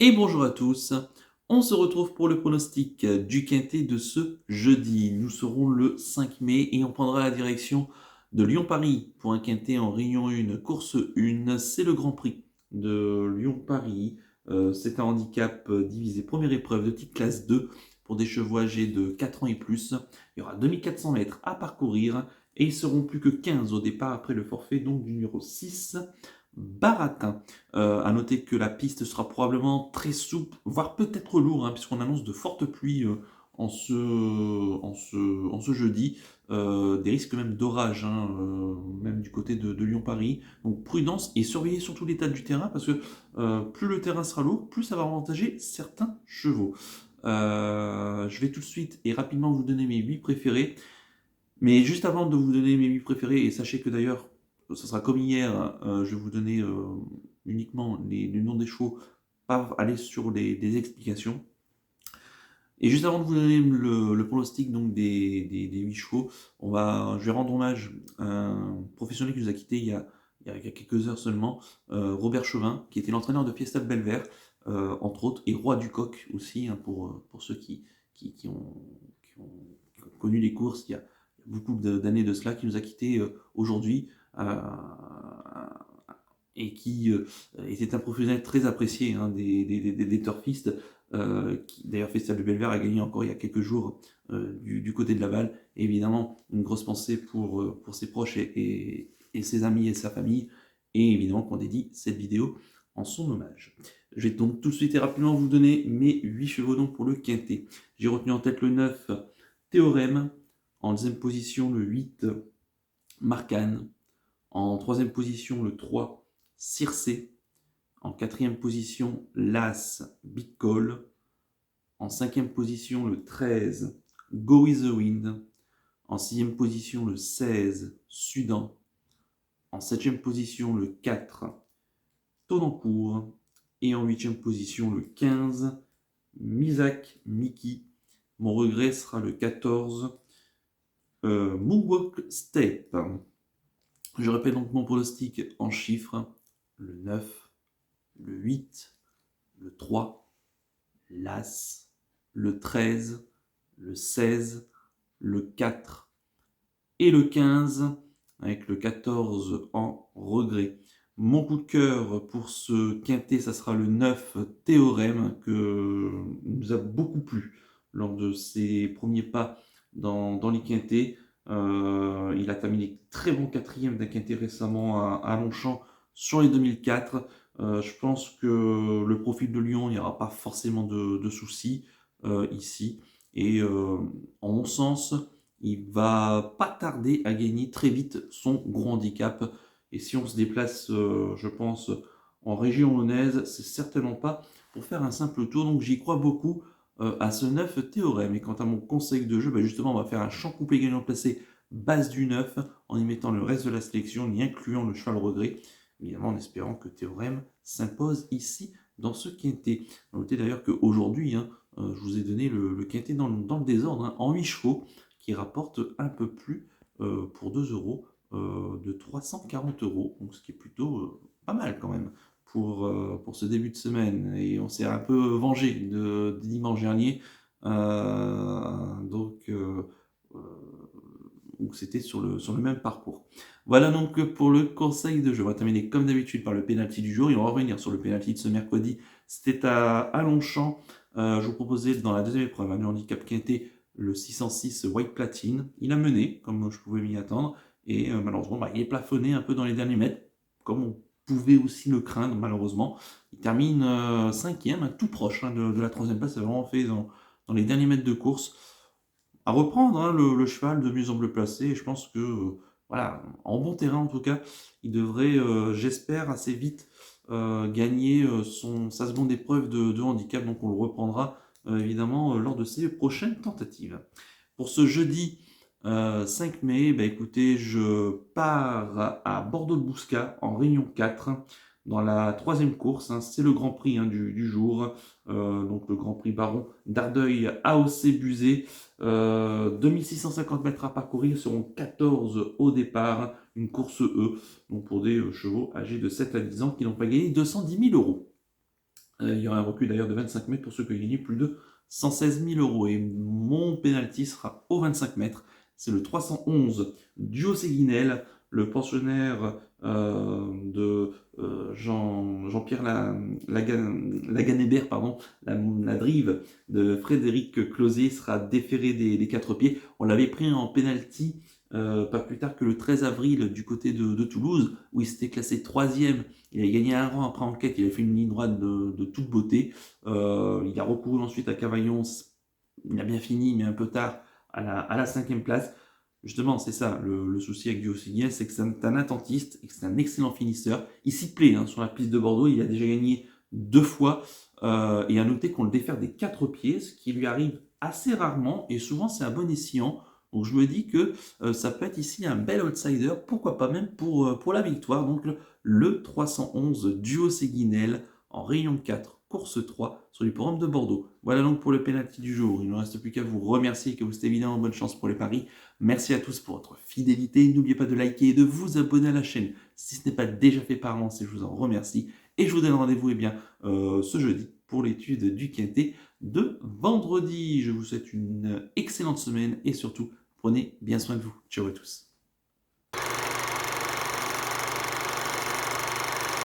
Et bonjour à tous, on se retrouve pour le pronostic du quintet de ce jeudi. Nous serons le 5 mai et on prendra la direction de Lyon-Paris pour un quintet en Réunion 1, course 1. C'est le Grand Prix de Lyon-Paris. C'est un handicap divisé première épreuve de type classe 2 pour des chevaux âgés de 4 ans et plus. Il y aura 2400 mètres à parcourir et ils seront plus que 15 au départ après le forfait donc du numéro 6, Baratin. À noter que la piste sera probablement très souple, voire peut-être lourd, hein, puisqu'on annonce de fortes pluies en ce jeudi. Des risques même d'orage, hein, même du côté de Lyon-Paris. Donc prudence et surveillez surtout l'état du terrain, parce que plus le terrain sera lourd, plus ça va avantager certains chevaux. Je vais tout de suite et rapidement vous donner mes 8 préférés. Mais juste avant de vous donner mes 8 préférés, et sachez que d'ailleurs, ce sera comme hier, je vais vous donner uniquement les noms des chevaux, pas aller sur des explications. Et juste avant de vous donner le pronostic donc des 8 chevaux, je vais rendre hommage à un professionnel qui nous a quittés il y a quelques heures seulement, Robert Chauvin, qui était l'entraîneur de Fiesta de Belver, entre autres, et roi du coq aussi, hein, pour ceux qui ont connu les courses il y a beaucoup d'années de cela, qui nous a quittés aujourd'hui, et qui était un professionnel très apprécié, hein, des turfistes, qui d'ailleurs Festival de Belver a gagné encore il y a quelques jours du côté de Laval. Et évidemment, une grosse pensée pour ses proches et ses amis et sa famille, et évidemment qu'on dédie cette vidéo en son hommage. Je vais donc tout de suite et rapidement vous donner mes 8 chevaux donc pour le quintet. J'ai retenu en tête le 9, Théorème, en deuxième position le 8, Marcane, en troisième position le 3, Circé, en quatrième position l'As, Big Call, en cinquième position le 13, Go With The Wind, en sixième position le 16, Sudan, en septième position le 4, Tonancourt, et en huitième position le 15, Misak Miki. Mon regret sera le 14, Moonwalk Step. Je répète donc mon pronostic en chiffres: le 9, le 8, le 3, l'As, le 13, le 16, le 4 et le 15, avec le 14 en regret. Mon coup de cœur pour ce quintet, ça sera le 9, Théorème, que nous a beaucoup plu lors de ses premiers pas dans les quintets. Il a terminé très bon quatrième d'un quintet récemment à Longchamp sur les 2004. Je pense que le profil de Lyon, il n'y aura pas forcément de soucis ici. Et en mon sens, il va pas tarder à gagner très vite son gros handicap. Et si on se déplace, je pense, en région lyonnaise, c'est certainement pas pour faire un simple tour. Donc j'y crois beaucoup à ce 9 Théorème. Et quant à mon conseil de jeu, justement, on va faire un champ coupé gagnant placé base du 9 en y mettant le reste de la sélection, y incluant le cheval regret. Évidemment, en espérant que Théorème s'impose ici dans ce quintet. Notez d'ailleurs qu'aujourd'hui, je vous ai donné le quintet dans le désordre, hein, en 8 chevaux, qui rapporte un peu plus pour 2 euros, de 340 euros, donc ce qui est plutôt pas mal quand même pour ce début de semaine. Et on s'est un peu vengé de dimanche dernier, donc c'était sur le même parcours. Voilà donc pour le conseil de jeu. On va terminer comme d'habitude par le pénalty du jour et on va revenir sur le pénalty de ce mercredi. C'était à Longchamp. Je vous proposais dans la deuxième épreuve, le handicap quintet, le 606 White Platine. Il a mené, comme je pouvais m'y attendre, et malheureusement, il est plafonné un peu dans les derniers mètres, comme on pouvait aussi le craindre, malheureusement. Il termine cinquième, tout proche de la troisième place. C'est vraiment fait dans les derniers mètres de course. À reprendre, hein, le cheval de mieux en mieux placé. Et je pense que, voilà, en bon terrain en tout cas, il devrait, j'espère, assez vite gagner sa seconde épreuve de handicap. Donc on le reprendra évidemment lors de ses prochaines tentatives. Pour ce jeudi 5 mai, écoutez, je pars à Bordeaux-de-Bouscat en Réunion 4 dans la troisième course, hein. C'est le Grand Prix, hein, du jour, donc le Grand Prix Baron d'Ardeuil AOC Buzet. 2650 mètres à parcourir, seront 14 au départ, une course E, donc pour des chevaux âgés de 7 à 10 ans qui n'ont pas gagné 210 000 euros. Il y aura un recul d'ailleurs de 25 mètres pour ceux qui ont gagné plus de 116 000 euros. Et mon penalty sera au 25 mètres. C'est le 311 Duo Séguinel, le pensionnaire de Jean-Pierre Laganébert, pardon, la drive de Frédéric Closier sera déféré des 4 pieds. On l'avait pris en penalty pas plus tard que le 13 avril du côté de Toulouse, où il s'était classé 3e. Il a gagné un rang après enquête, il a fait une ligne droite de toute beauté. Il a recouru ensuite à Cavaillon, il a bien fini, mais un peu tard, à la 5e place. Justement, c'est ça, le souci avec Duo Séguinel, c'est que c'est un attentiste et que c'est un excellent finisseur. Il s'y plaît sur la piste de Bordeaux, il a déjà gagné 2 fois. Et à noter qu'on le défère des 4 pieds, ce qui lui arrive assez rarement, et souvent c'est un bon escient. Donc je me dis que ça peut être ici un bel outsider, pourquoi pas même pour la victoire. Donc le 311 Duo Séguinel en rayon 4, course 3 sur l'hippodrome de Bordeaux. Voilà donc pour le penalty du jour. Il ne reste plus qu'à vous remercier et que vous êtes évidemment bonne chance pour les paris. Merci à tous pour votre fidélité. N'oubliez pas de liker et de vous abonner à la chaîne si ce n'est pas déjà fait par avance et je vous en remercie. Et je vous donne rendez-vous ce jeudi pour l'étude du quintet de vendredi. Je vous souhaite une excellente semaine et surtout, prenez bien soin de vous. Ciao à tous.